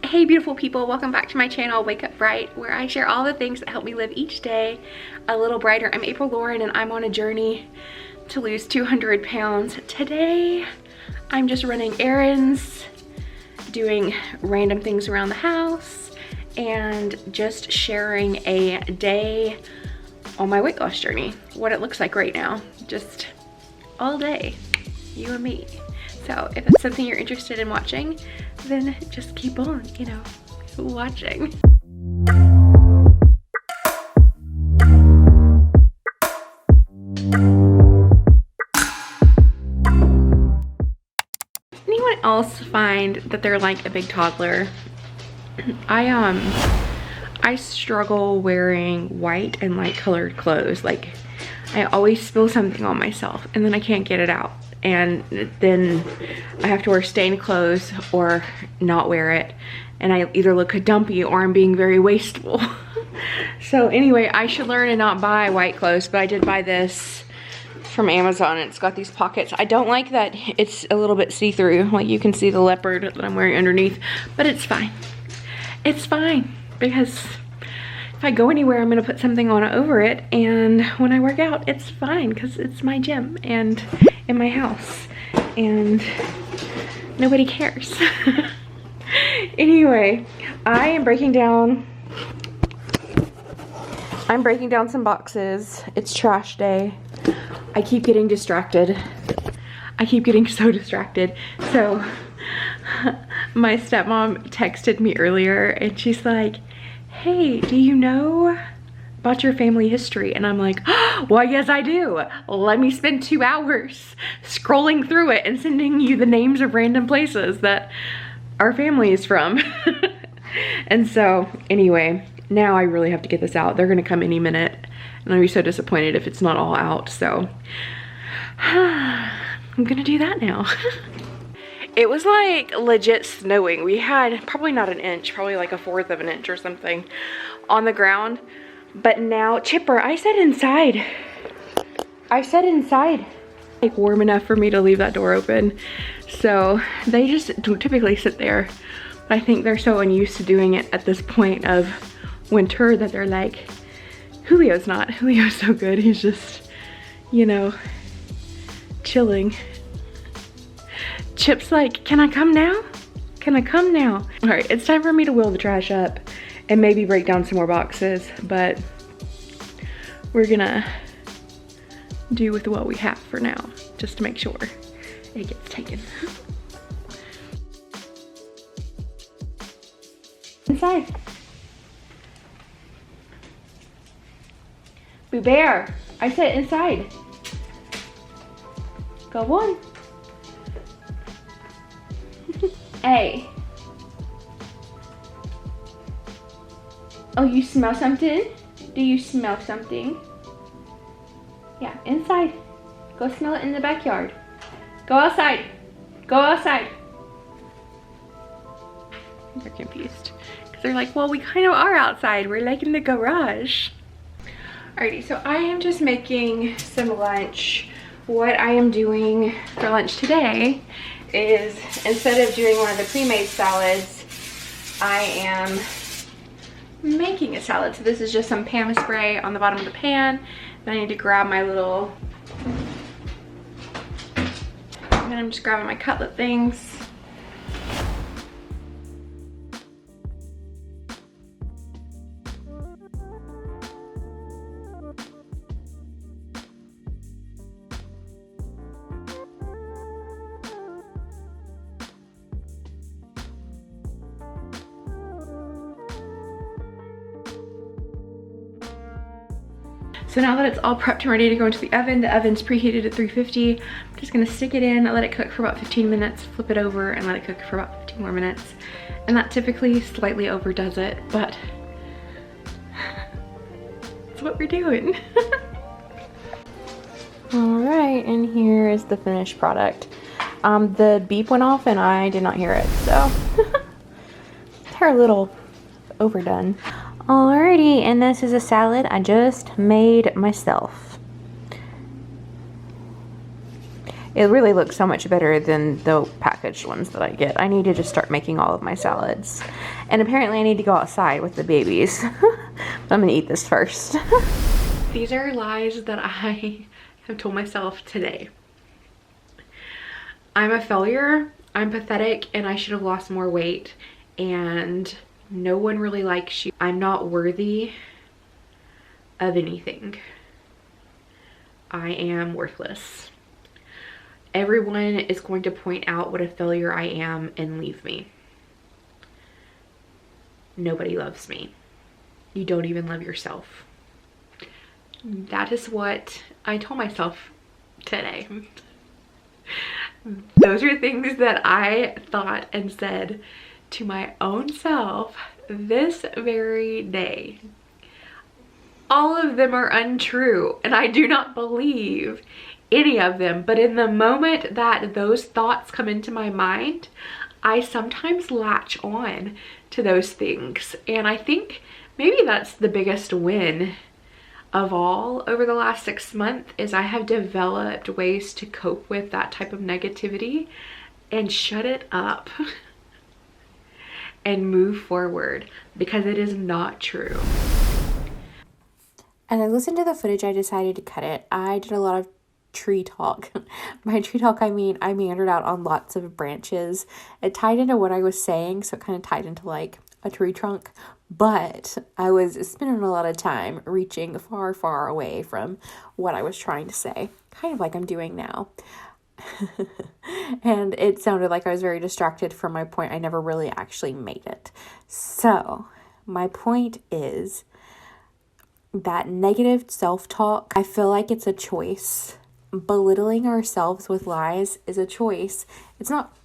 Hey beautiful people, welcome back to my channel Wake Up Bright, where I share all the things that help me live each day a little brighter. I'm April Lauren and I'm on a journey to lose 200 pounds. Today I'm just running errands, doing random things around the house, and just sharing a day on my weight loss journey. What it looks like right now, just all day, you and me. So if it's something you're interested in watching, then just keep on, you know, watching. Anyone else find that they're like a big toddler? I struggle wearing white and light colored clothes. Like, I always spill something on myself and then I can't get it out. And then I have to wear stained clothes or not wear it. And I either look dumpy or I'm being very wasteful. So anyway, I should learn and not buy white clothes, but I did buy this from Amazon. It's got these pockets. I don't like that it's a little bit see-through. Like, you can see the leopard that I'm wearing underneath, but it's fine. It's fine because if I go anywhere, I'm gonna put something on over it, and when I work out, it's fine because it's my gym and in my house, and nobody cares. Anyway, I'm breaking down some boxes. It's trash day. I keep getting distracted. I keep getting so distracted. So my stepmom texted me earlier and she's like, hey, do you know about your family history? And I'm like, oh, well, yes, I do. Let me spend 2 hours scrolling through it and sending you the names of random places that our family is from. And so anyway, now I really have to get this out. They're gonna come any minute and I'll be so disappointed if it's not all out. So I'm gonna do that now. It was like legit snowing. We had probably not an inch, probably like 1/4 of an inch or something on the ground. But now, Chipper, I said inside. I said inside. Like warm enough for me to leave that door open. So they just don't typically sit there. But I think they're so unused to doing it at this point of winter that they're like, Julio's not. Julio's so good. He's just, you know, chilling. Chip's like, can I come now? Can I come now? All right, it's time for me to wheel the trash up and maybe break down some more boxes, but we're gonna do with what we have for now, just to make sure it gets taken. Inside. Boo Bear, I said inside. Go on. Hey. Oh, you smell something? Do you smell something? Yeah, inside. Go smell it in the backyard. Go outside. Go outside. They're confused. Because they're like, well, we kind of are outside. We're like in the garage. Alrighty, so I am just making some lunch. What I am doing for lunch today is, instead of doing one of the pre-made salads, I am making a salad. So this is just some Pam spray on the bottom of the pan. Then I need to grab my little, and then I'm just grabbing my cutlet things. So now that it's all prepped and ready to go into the oven's preheated at 350. I'm just gonna stick it in, let it cook for about 15 minutes, flip it over and let it cook for about 15 more minutes. And that typically slightly overdoes it, but that's what we're doing. All right, and here is the finished product. The beep went off and I did not hear it, so they're a little overdone. Alrighty, and this is a salad I just made myself. It really looks so much better than the packaged ones that I get. I need to just start making all of my salads. And apparently I need to go outside with the babies. I'm gonna eat this first. These are lies that I have told myself today. I'm a failure, I'm pathetic, and I should have lost more weight, and no one really likes you. I'm not worthy of anything. I am worthless. Everyone is going to point out what a failure I am and leave me. Nobody loves me. You don't even love yourself. That is what I told myself today. Those are things that I thought and said to my own self this very day. All of them are untrue, and I do not believe any of them, but in the moment that those thoughts come into my mind, I sometimes latch on to those things. And I think maybe that's the biggest win of all over the last 6 months, is I have developed ways to cope with that type of negativity and shut it up and move forward, because it is not true. As I listened to the footage, I decided to cut it. I did a lot of tree talk. By tree talk, I mean I meandered out on lots of branches. It tied into what I was saying, so it kind of tied into like a tree trunk, but I was spending a lot of time reaching far, far away from what I was trying to say, kind of like I'm doing now. And it sounded like I was very distracted from my point. I never really actually made it. So my point is that negative self-talk, I feel like it's a choice. Belittling ourselves with lies is a choice. It's not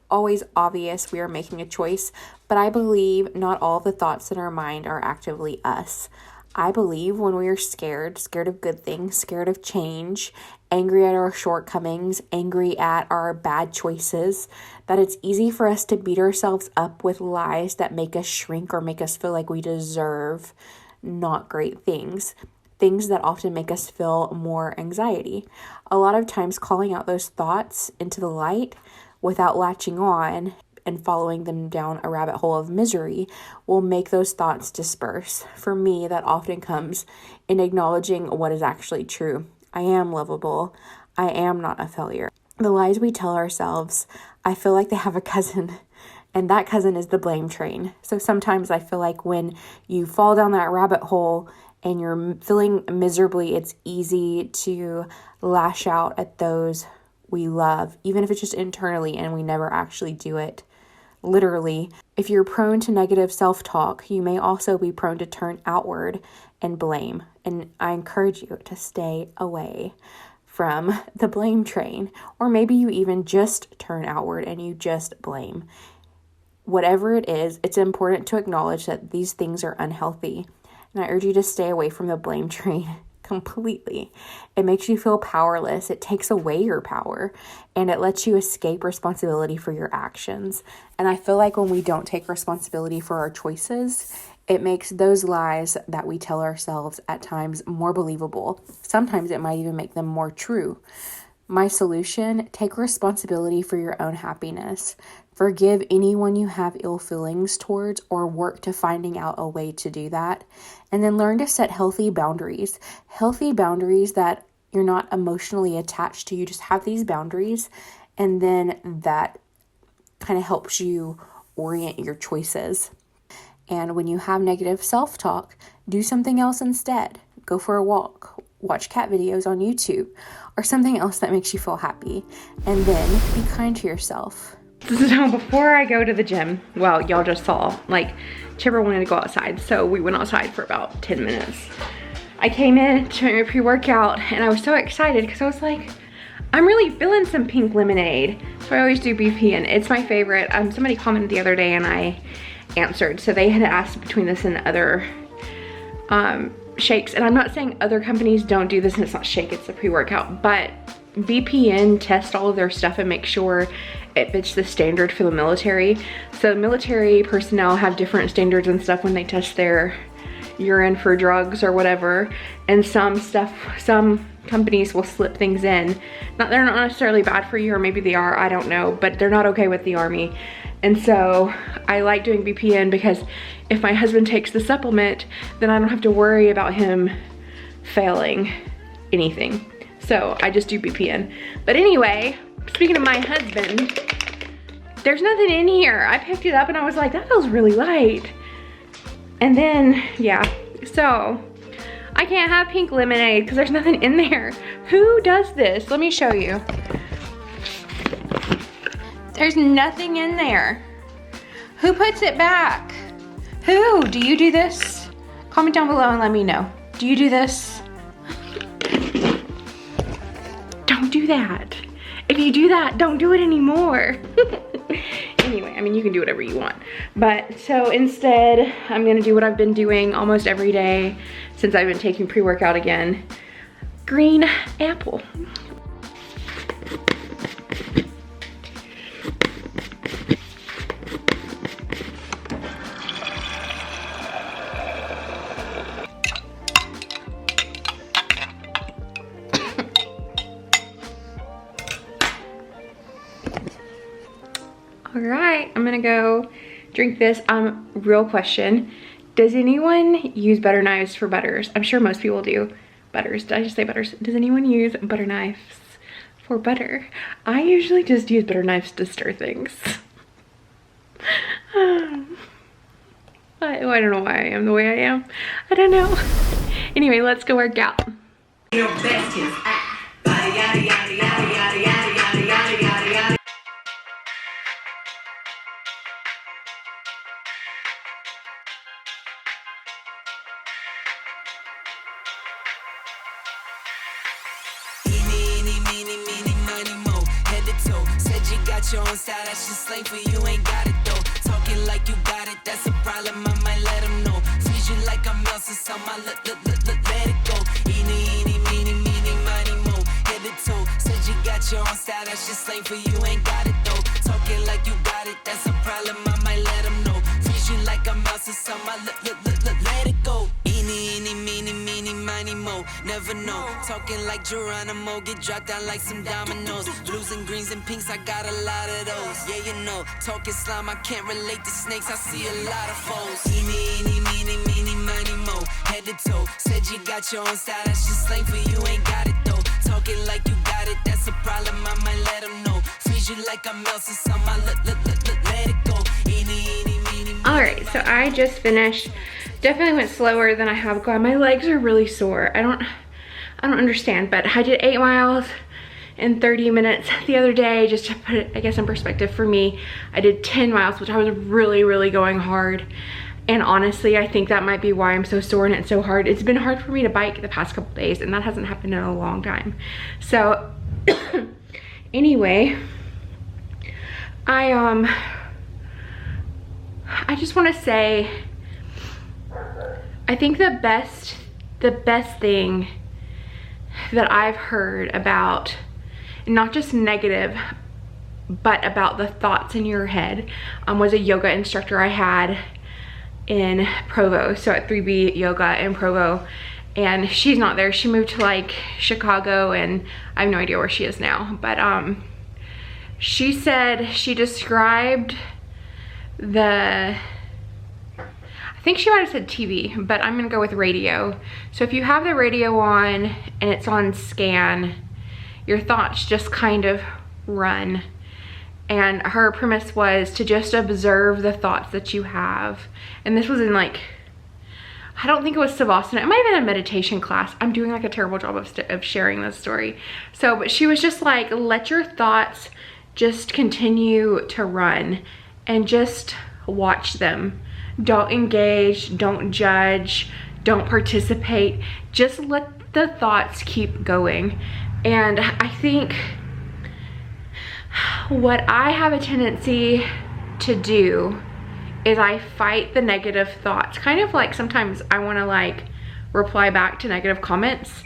always obvious we are making a choice, but I believe not all the thoughts in our mind are actively us. I believe when we are scared of good things, scared of change, angry at our shortcomings, angry at our bad choices, that it's easy for us to beat ourselves up with lies that make us shrink or make us feel like we deserve not great things that often make us feel more anxiety. A lot of times calling out those thoughts into the light without latching on and following them down a rabbit hole of misery will make those thoughts disperse. For me, that often comes in acknowledging what is actually true. I am lovable. I am not a failure. The lies we tell ourselves, I feel like they have a cousin, and that cousin is the blame train. So sometimes I feel like when you fall down that rabbit hole and you're feeling miserably, it's easy to lash out at those we love, even if it's just internally and we never actually do it literally. If you're prone to negative self-talk, you may also be prone to turn outward and blame. And I encourage you to stay away from the blame train, or maybe you even just turn outward and you just blame. Whatever it is, it's important to acknowledge that these things are unhealthy. And I urge you to stay away from the blame train completely. It makes you feel powerless. It takes away your power, and it lets you escape responsibility for your actions. And I feel like when we don't take responsibility for our choices, it makes those lies that we tell ourselves at times more believable. Sometimes it might even make them more true. My solution: take responsibility for your own happiness. Forgive anyone you have ill feelings towards, or work to finding out a way to do that. And then learn to set healthy boundaries that you're not emotionally attached to. You just have these boundaries, and then that kind of helps you orient your choices. And when you have negative self-talk, do something else instead. Go for a walk, watch cat videos on YouTube, or something else that makes you feel happy. And then be kind to yourself. So before I go to the gym, well, y'all just saw, like, Chipper wanted to go outside, so we went outside for about 10 minutes. I came in to my pre-workout, and I was so excited because I was like, I'm really feeling some pink lemonade. So I always do BP, and it's my favorite. Somebody commented the other day, and I answered. So they had asked between this and other shakes, and I'm not saying other companies don't do this, and it's not shake, it's a pre-workout, but BPN test all of their stuff and make sure it fits the standard for the military. So military personnel have different standards and stuff when they test their urine for drugs or whatever, and some companies will slip things in. They're not necessarily bad for you, or maybe they are, I don't know, but they're not okay with the Army. And so I like doing BPN because if my husband takes the supplement, then I don't have to worry about him failing anything. So I just do BPN. But anyway, speaking of my husband, there's nothing in here. I picked it up and I was like, that feels really light. And then, yeah, so I can't have pink lemonade because there's nothing in there. Who does this? Let me show you. There's nothing in there. Who puts it back? Who? Do you do this? Comment down below and let me know. Do you do this? Don't do that. If you do that, don't do it anymore. Anyway, I mean, you can do whatever you want. But so instead, I'm gonna do what I've been doing almost every day since I've been taking pre-workout again. Green apple. All right, I'm gonna go drink this. Real question. Does anyone use butter knives for butters? I'm sure most people do. Butters, did I just say butters? Does anyone use butter knives for butter? I usually just use butter knives to stir things. I don't know why I am the way I am. I don't know. Anyway, let's go work out. Your best is yada yada yada yada yada yada yada yada yada. Your own style, that's just slang for you, ain't got it though. Talking like you got it, that's a problem, I might let them know. Freeze you like I'm Elsa, so my let it go. Eeny, meeny, miny, mo, head to toe. Said you got your own style, that's just slang for you, ain't got it though. Talking like you got it, that's a problem, I might let them know. Freeze you like I'm Elsa, so my let it go. Eeny, meeny, miny, mo, never know. Talking like Geronimo, get dropped down like some dominoes. Blues and greens and pinks, I got a lot of those. Yeah, you know, talking slime, I can't relate to snakes, I see a lot of foes. Eeny, meeny, miny, mo, head to toe. Said you got your own style, that's just slang for you, ain't got it though. Talking like you got it, that's a problem, I might let them know. Freeze you like I'm Elsa, so my let it go. Eeny, meeny. All right, so I just finished. Definitely went slower than I have gone. My legs are really sore. I don't understand, but I did 8 miles in 30 minutes the other day. Just to put it, I guess, in perspective for me, I did 10 miles, which I was really going hard. And honestly, I think that might be why I'm so sore and it's so hard. It's been hard for me to bike the past couple days, and that hasn't happened in a long time. So anyway, I just want to say, I think the best thing that I've heard about, not just negative, but about the thoughts in your head, was a yoga instructor I had in Provo, so at 3B Yoga in Provo, and she's not there. She moved to like Chicago, and I have no idea where she is now, but she said, she described I think she might have said TV, but I'm gonna go with radio. So if you have the radio on and it's on scan, your thoughts just kind of run. And her premise was to just observe the thoughts that you have. And this was in like, I don't think it was Savasana. It might have been a meditation class. I'm doing like a terrible job of sharing this story. So, but she was just like, let your thoughts just continue to run and just watch them. Don't engage, don't judge, don't participate. Just let the thoughts keep going. And I think what I have a tendency to do is I fight the negative thoughts. Kind of like sometimes I want to like reply back to negative comments.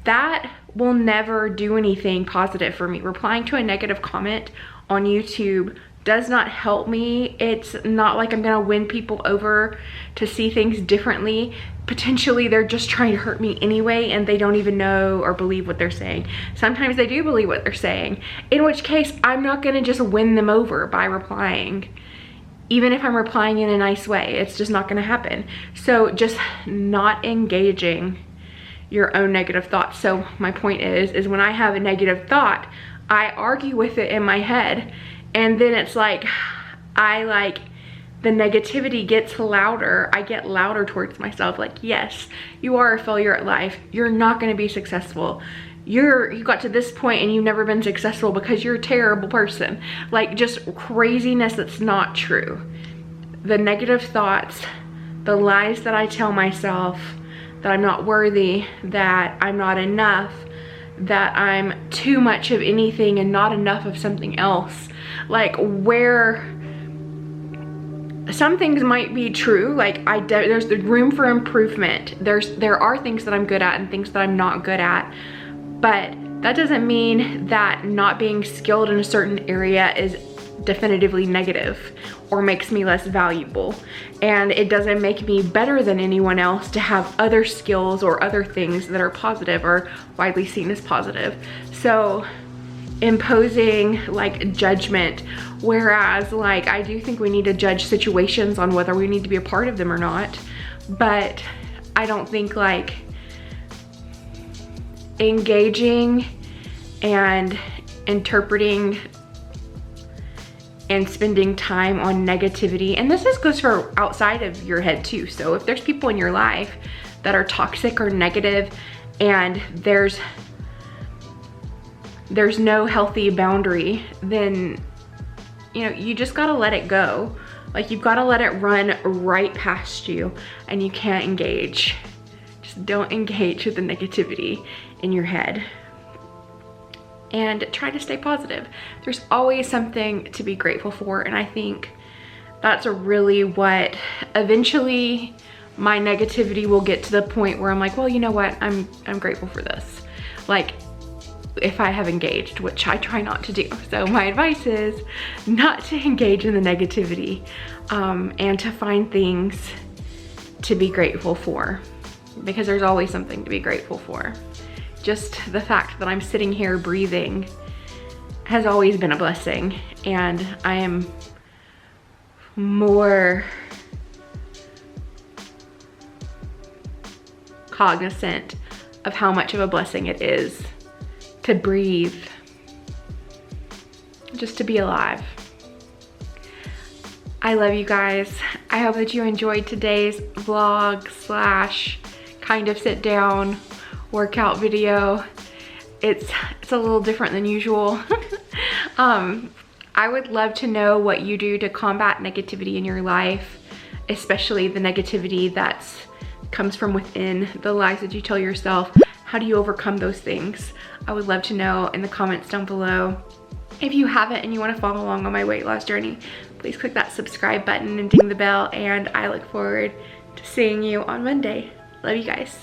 That will never do anything positive for me. Replying to a negative comment on YouTube does not help me. It's not like I'm gonna win people over to see things differently. Potentially they're just trying to hurt me anyway, and they don't even know or believe what they're saying. Sometimes they do believe what they're saying, in which case I'm not gonna just win them over by replying. Even if I'm replying in a nice way, it's just not gonna happen. So just not engaging your own negative thoughts. So my point is when I have a negative thought, I argue with it in my head, and then it's like, the negativity gets louder. I get louder towards myself, like, yes, you are a failure at life. You're not gonna be successful. You got to this point and you've never been successful because you're a terrible person. Like, just craziness that's not true. The negative thoughts, the lies that I tell myself, that I'm not worthy, that I'm not enough, that I'm too much of anything and not enough of something else. Like, where some things might be true, like there's the room for improvement. There are things that I'm good at and things that I'm not good at, but that doesn't mean that not being skilled in a certain area is definitively negative or makes me less valuable. And it doesn't make me better than anyone else to have other skills or other things that are positive or widely seen as positive. So imposing like judgment, whereas like I do think we need to judge situations on whether we need to be a part of them or not, but I don't think like engaging and interpreting and spending time on negativity, and this goes for outside of your head too. So if there's people in your life that are toxic or negative, and there's no healthy boundary, then you know, you just gotta let it go. Like, you've gotta let it run right past you, and you can't engage. Just don't engage with the negativity in your head. And try to stay positive. There's always something to be grateful for, and I think that's really what eventually my negativity will get to the point where I'm like, well, you know what, I'm grateful for this. Like, if I have engaged, which I try not to do. So my advice is not to engage in the negativity, and to find things to be grateful for, because there's always something to be grateful for. Just the fact that I'm sitting here breathing has always been a blessing, and I am more cognizant of how much of a blessing it is to breathe, just to be alive. I love you guys. I hope that you enjoyed today's vlog slash kind of sit down workout video. It's a little different than usual. I would love to know what you do to combat negativity in your life, especially the negativity that comes from within, the lies that you tell yourself. How do you overcome those things? I would love to know in the comments down below. If you haven't and you want to follow along on my weight loss journey, please click that subscribe button and ding the bell, and I look forward to seeing you on Monday. Love you guys.